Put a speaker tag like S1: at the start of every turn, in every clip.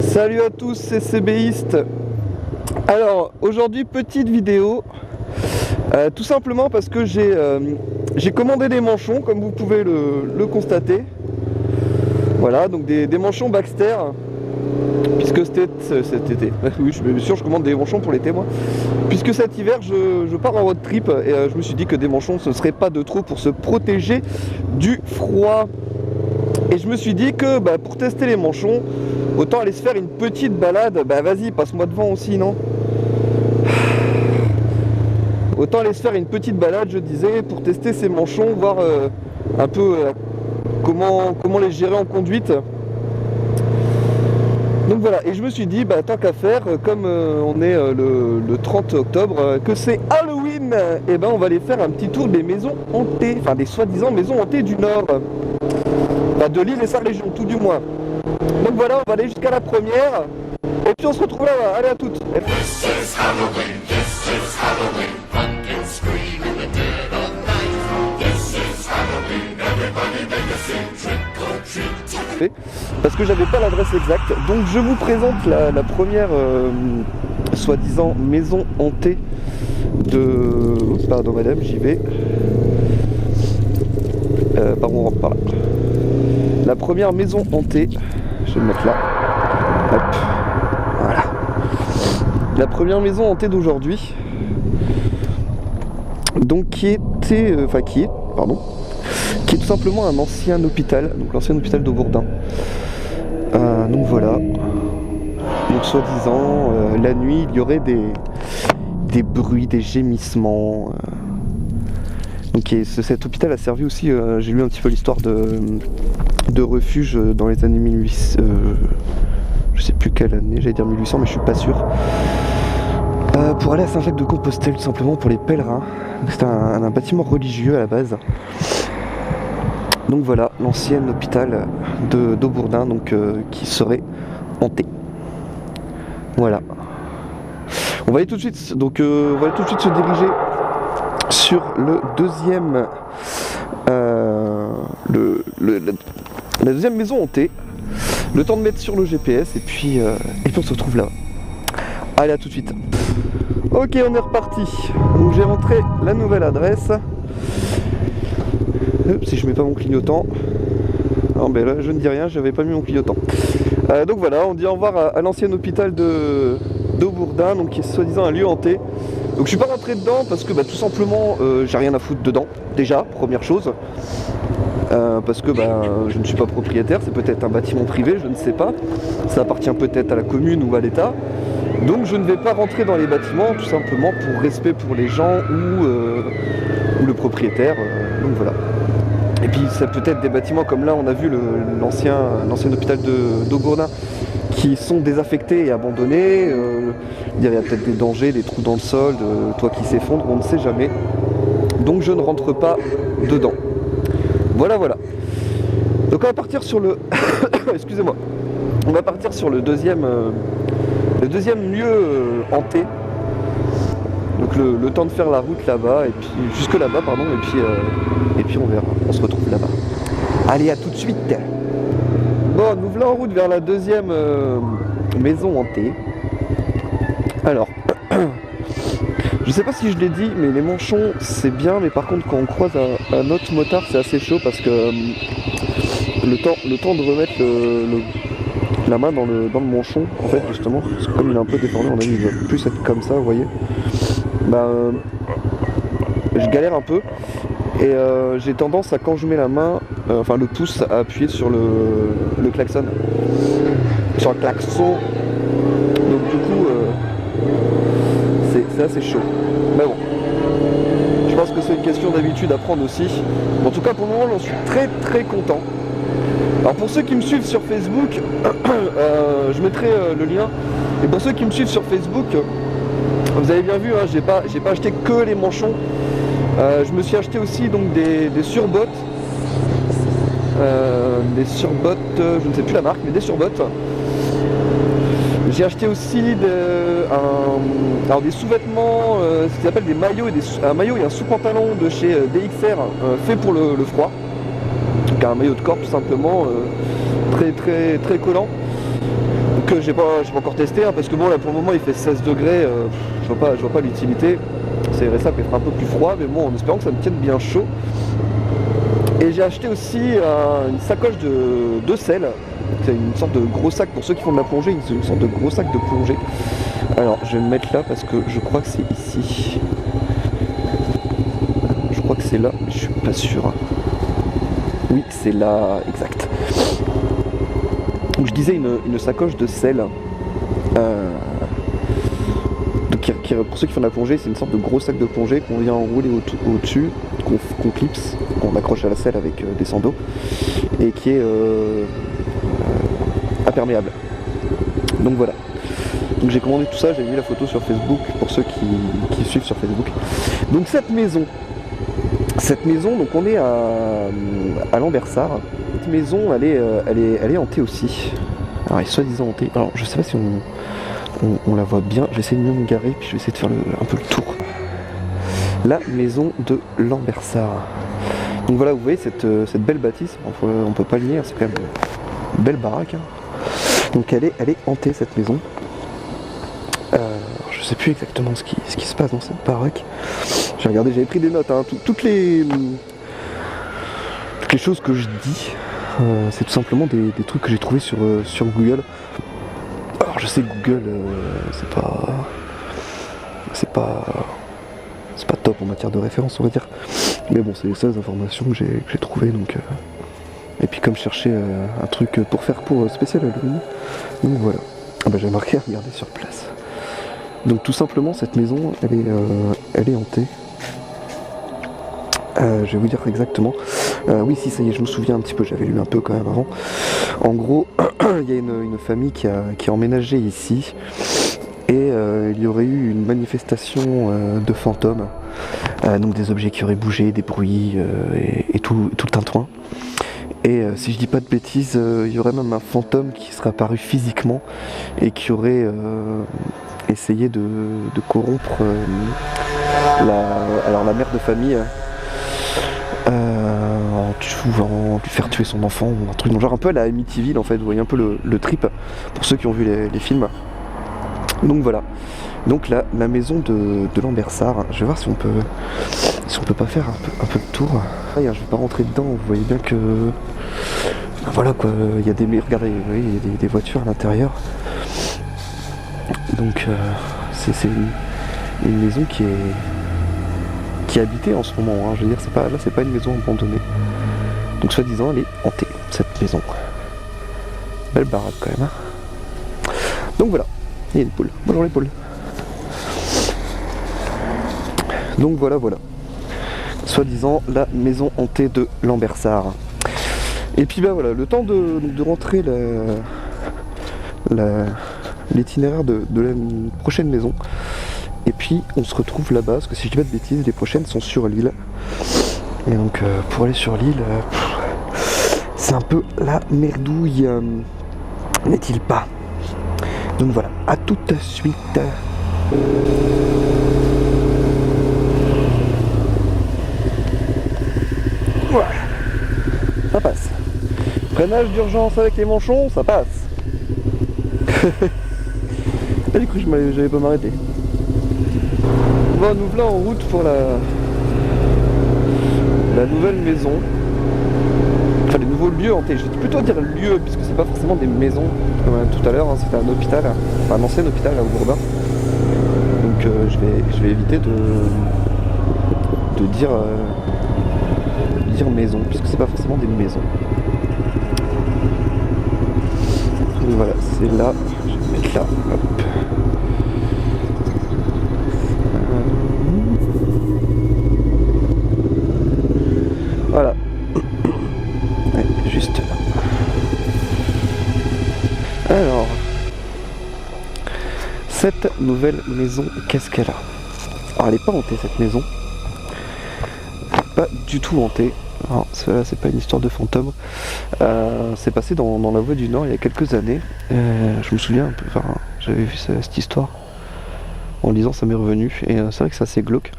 S1: Salut à tous, c'est CBiste. Alors aujourd'hui petite vidéo, tout simplement parce que j'ai commandé des manchons comme vous pouvez le constater. Voilà, donc des manchons Baxter, puisque cet été, oui bien sûr je commande des manchons pour l'été moi, puisque cet hiver je pars en road trip et je me suis dit que des manchons ce serait pas de trop pour se protéger du froid. Et je me suis dit que pour tester les manchons, autant aller se faire une petite balade. Vas-y, passe-moi devant aussi, non? Autant aller se faire une petite balade, je disais, pour tester ces manchons, voir un peu comment les gérer en conduite. Donc voilà, et je me suis dit, tant qu'à faire, comme on est le 30 octobre, que c'est Halloween, et on va aller faire un petit tour des maisons hantées, enfin des soi-disant maisons hantées du Nord. De l'île et sa région, tout du moins. Donc voilà, on va aller jusqu'à la première. Et puis on se retrouve là-bas. Allez, à toutes.
S2: This is Halloween, pumpkins scream in the dead of night. This is Halloween, everybody make a scene, trick or treat.
S1: Parce que j'avais pas l'adresse exacte. Donc je vous présente la première soi-disant maison hantée de... Oups, pardon madame, j'y vais. Pardon, on rentre par là. La première maison hantée, je vais me mettre là, hop, voilà. La première maison hantée d'aujourd'hui, donc qui est tout simplement un ancien hôpital, donc l'ancien hôpital d'Aubourdin. Donc voilà, donc soi-disant, la nuit il y aurait des bruits, des gémissements. Donc cet hôpital a servi aussi, j'ai lu un petit peu l'histoire de refuge dans les années 1800, je sais plus quelle année, j'allais dire 1800 mais je suis pas sûr, pour aller à Saint-Jacques-de-Compostelle tout simplement pour les pèlerins. C'est un bâtiment religieux à la base. Donc voilà, l'ancien hôpital d'Aubourdin, donc qui serait hanté. Voilà. On va aller tout de suite, donc on va aller tout de suite se diriger sur le deuxième la deuxième maison hantée. Le temps de mettre sur le GPS et puis on se retrouve là. Allez, à tout de suite. Ok, on est reparti. Donc j'ai rentré la nouvelle adresse. Si je mets pas mon clignotant. Non là je ne dis rien, j'avais pas mis mon clignotant. Donc voilà, on dit au revoir à l'ancien hôpital d'Aubourdin, donc qui est soi-disant un lieu hanté. Donc je suis pas rentré dedans parce que tout simplement j'ai rien à foutre dedans, déjà, première chose. Parce que je ne suis pas propriétaire, c'est peut-être un bâtiment privé, je ne sais pas. Ça appartient peut-être à la commune ou à l'État. Donc je ne vais pas rentrer dans les bâtiments, tout simplement pour respect pour les gens ou le propriétaire. Donc voilà. Et puis c'est peut-être des bâtiments comme là on a vu l'ancien hôpital d'Aubourdin qui sont désaffectés et abandonnés. Il y a peut-être des dangers, des trous dans le sol, toits qui s'effondrent, on ne sait jamais. Donc je ne rentre pas dedans. Voilà. Donc on va partir sur le... Excusez-moi. On va partir sur le deuxième lieu hanté. Donc le temps de faire la route là-bas, et puis jusque là-bas, pardon, et puis on verra. On se retrouve là-bas. Allez, à tout de suite. Bon, nous voilà en route vers la deuxième maison hantée. Alors, je sais pas si je l'ai dit, mais les manchons c'est bien, mais par contre quand on croise un autre motard c'est assez chaud parce que le temps de remettre la main dans le manchon, en fait justement, parce que comme il est un peu déformé, on a dit il va plus être comme ça, vous voyez. Je galère un peu et j'ai tendance à, quand je mets la main, enfin le pouce, à appuyer sur le klaxon. Sur le klaxon. Donc du coup c'est assez chaud. Mais bon. Je pense que c'est une question d'habitude à prendre aussi. En tout cas pour le moment j'en suis très content. Alors pour ceux qui me suivent sur Facebook, je mettrai le lien. Et pour ceux qui me suivent sur Facebook, vous avez bien vu, hein, j'ai pas acheté que les manchons. Je me suis acheté aussi donc des surbottes. Je ne sais plus la marque, mais des surbottes. J'ai acheté aussi des sous-vêtements, ce qu'ils appellent des maillots, un maillot et un sous-pantalon de chez DXR fait pour le froid. Donc un maillot de corps tout simplement, très collant. que j'ai pas encore testé, hein, parce que bon là pour le moment il fait 16 degrés, je vois pas l'utilité. C'est ça peut être un peu plus froid, mais bon en espérant que ça me tienne bien chaud. Et j'ai acheté aussi une sacoche de sel. C'est une sorte de gros sac pour ceux qui font de la plongée, c'est une sorte de gros sac de plongée. Alors je vais me mettre là parce que je crois que c'est ici. Je crois que c'est là, mais je suis pas sûr. Oui, c'est là, exact. Donc je disais une sacoche de sel. Donc, pour ceux qui font de la plongée, c'est une sorte de gros sac de plongée qu'on vient enrouler au-dessus, qu'on clipse, qu'on accroche à la selle avec des sandaux, et qui est imperméable. Donc voilà. Donc j'ai commandé tout ça, j'ai mis la photo sur Facebook pour ceux qui suivent sur Facebook. Donc cette maison, donc on est à Lambersart. Cette maison, elle est hantée aussi. Alors elle est soi-disant hantée. Alors je sais pas si on la voit bien. Je vais essayer de mieux me garer puis je vais essayer de faire un peu le tour. La maison de Lambersart. Donc voilà, vous voyez cette belle bâtisse. On peut pas le nier, c'est quand même une belle baraque. Hein. Donc elle est hantée cette maison. Je sais plus exactement ce qui se passe dans cette baraque. J'ai regardé, j'avais pris des notes. Hein. Toutes les choses que je dis, c'est tout simplement des trucs que j'ai trouvés sur Google. Alors je sais que Google, c'est pas top en matière de référence, on va dire. Mais bon, c'est les seules informations que j'ai trouvées. Donc, et puis comme je cherchais un truc pour faire pour spécial Halloween, donc voilà. Ah bah, j'ai marqué à regarder sur place. Donc tout simplement cette maison elle est hantée. Je vais vous dire exactement. Oui si ça y est, je me souviens un petit peu, j'avais lu un peu quand même avant. En gros, il y a une famille qui a emménagé ici et il y aurait eu une manifestation de fantômes. Donc des objets qui auraient bougé, des bruits et tout le tintouin. Et si je dis pas de bêtises, il y aurait même un fantôme qui serait apparu physiquement et qui aurait essayé de corrompre la mère de famille en lui faire tuer son enfant ou un truc dans le genre, un peu à la Amityville en fait, vous voyez un peu le trip pour ceux qui ont vu les films. Donc voilà. Donc la maison de Lambersart, je vais voir si on peut pas faire un peu de tour. Je vais pas rentrer dedans, vous voyez bien que voilà quoi, il y a regardez, vous voyez, il y a des voitures à l'intérieur. Donc c'est une maison qui est habitée en ce moment, hein. Je veux dire, c'est pas une maison abandonnée. Donc soi-disant elle est hantée, cette maison. Belle baraque quand même. Hein. Donc voilà, il y a des poules. Bonjour les poules. Donc voilà. Soi-disant la maison hantée de Lambersart. Et puis bah voilà, le temps de rentrer l'itinéraire de la prochaine maison. Et puis on se retrouve là-bas, parce que si je dis pas de bêtises, les prochaines sont sur l'île. Et donc pour aller sur l'île, c'est un peu la merdouille, n'est-il pas? Donc voilà, à tout de suite. Voilà, ça passe. Freinage d'urgence avec les manchons, ça passe. Et du coup j'avais pas m'arrêter. Bon, nous voilà en route pour la nouvelle maison. Enfin les nouveaux lieux hantés. Je vais plutôt dire lieux puisque c'est pas forcément des maisons comme tout à l'heure, hein. C'était un hôpital, enfin un ancien hôpital à Aubourdin. Donc je vais éviter de dire maison puisque c'est pas forcément des maisons. Donc voilà, c'est là, je vais mettre là, hop. Voilà. Ouais, juste là. Alors, cette nouvelle maison, qu'est-ce qu'elle a? Alors, elle n'est pas hantée cette maison. Pas du tout hantée. Alors, cela, c'est pas une histoire de fantôme. C'est passé dans la Voie du Nord il y a quelques années. Je me souviens un peu, enfin, j'avais vu cette histoire. En lisant, ça m'est revenu. Et c'est vrai que c'est assez glauque.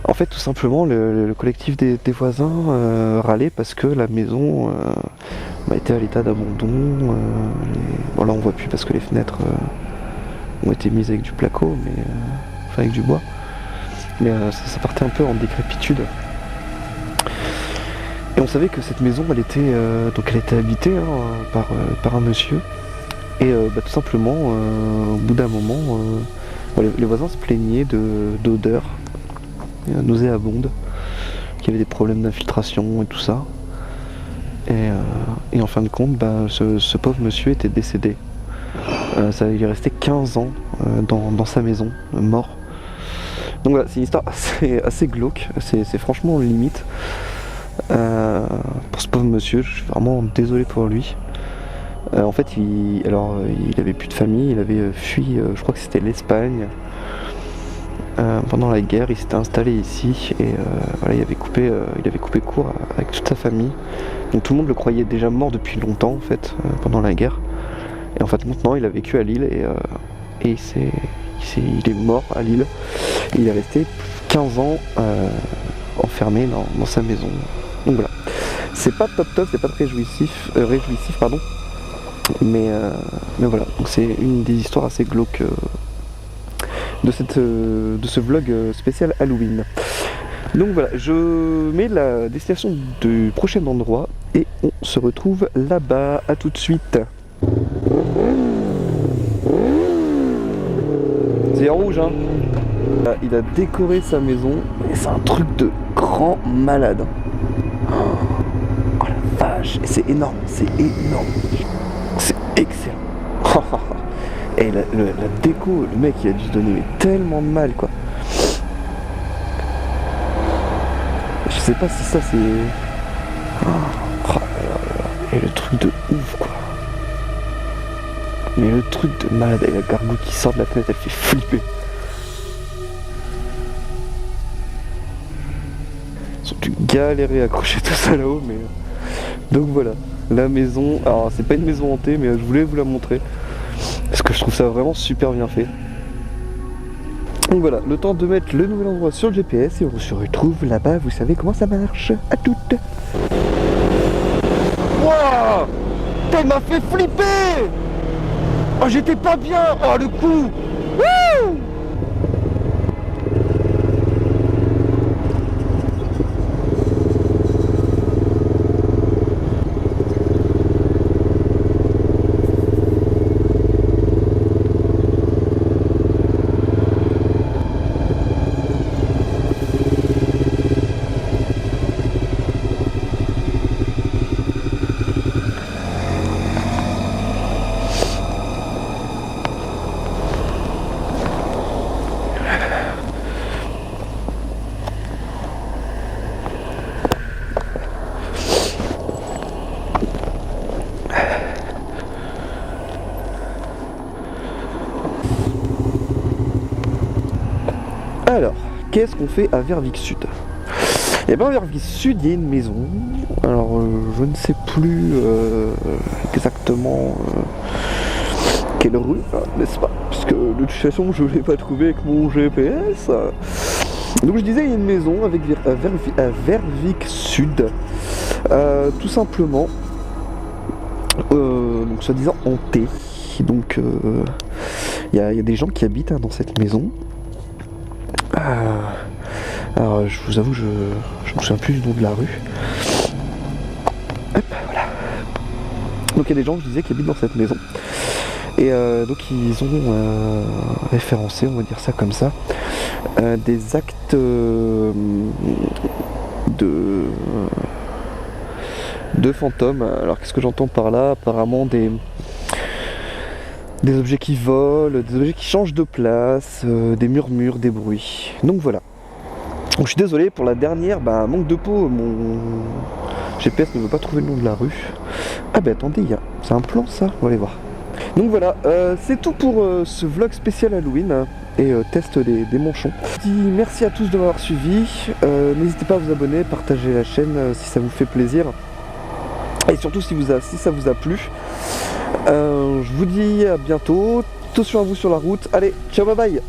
S1: En fait, tout simplement, le collectif des voisins râlait parce que la maison était à l'état d'abandon. Bon là on voit plus parce que les fenêtres ont été mises avec du placo, mais enfin avec du bois. Mais ça partait un peu en décrépitude. Et on savait que cette maison elle était habitée par un monsieur. Et tout simplement au bout d'un moment les voisins se plaignaient d'odeurs nauséabondes, qu'il y avait des problèmes d'infiltration et tout ça. Et en fin de compte, ce pauvre monsieur était décédé. Il est resté 15 ans dans sa maison, mort. Donc voilà, c'est une histoire assez glauque, c'est franchement limite. Pour ce pauvre monsieur, je suis vraiment désolé pour lui. En fait, il avait plus de famille, il avait fui, je crois que c'était l'Espagne. Pendant la guerre, il s'était installé ici et il avait coupé court avec toute sa famille. Donc tout le monde le croyait déjà mort depuis longtemps en fait, pendant la guerre. Et en fait maintenant il a vécu à Lille et il est mort à Lille. Et il est resté 15 ans enfermé dans sa maison. Donc voilà. C'est pas top, c'est pas très réjouissif, pardon. Mais voilà, donc c'est une des histoires assez glauques de ce vlog spécial Halloween. Donc voilà, je mets la destination du prochain endroit et on se retrouve là-bas. À tout de suite. C'est en rouge, hein. Il a décoré sa maison et c'est un truc de grand malade. Oh la vache, c'est énorme, c'est excellent. Et la déco, le mec il a dû se donner tellement de mal quoi. Je sais pas si ça c'est... Et le truc de ouf quoi. Mais le truc de malade, et la gargouille qui sort de la fenêtre, elle fait flipper. Ils ont dû galérer à accrocher tout ça là-haut, mais... Donc voilà, la maison... Alors c'est pas une maison hantée, mais je voulais vous la montrer. Parce que je trouve ça vraiment super bien fait. Donc voilà, le temps de mettre le nouvel endroit sur le GPS et on se retrouve là-bas, vous savez comment ça marche. À toutes. Wouah, elle m'a fait flipper. Oh j'étais pas bien. Oh le coup. Wouh. Alors, qu'est-ce qu'on fait à Verviers Sud? Et bien à Verviers Sud, il y a une maison. Alors, je ne sais plus exactement quelle rue, n'est-ce pas? Puisque de toute façon, je ne l'ai pas trouvé avec mon GPS. Donc je disais, il y a une maison avec à Verviers Sud. Tout simplement, donc soi-disant hantée. Donc, il y a des gens qui habitent dans cette maison. Alors je vous avoue, je me souviens plus du nom de la rue. Hop, voilà. Donc il y a des gens, je disais, qui habitent dans cette maison. Et donc ils ont référencé, on va dire ça comme ça, des actes de fantômes. Alors qu'est-ce que j'entends par là? Apparemment des objets qui volent, des objets qui changent de place, des murmures, des bruits. Donc voilà. Donc je suis désolé pour la dernière, manque de peau, mon GPS ne veut pas trouver le nom de la rue. Ah attendez, c'est un plan ça, on va aller voir. Donc voilà, c'est tout pour ce vlog spécial Halloween et test des manchons. Je dis merci à tous de m'avoir suivi, n'hésitez pas à vous abonner, partager la chaîne si ça vous fait plaisir. Et surtout si ça vous a plu. Je vous dis à bientôt, attention à vous sur la route, allez, ciao bye bye.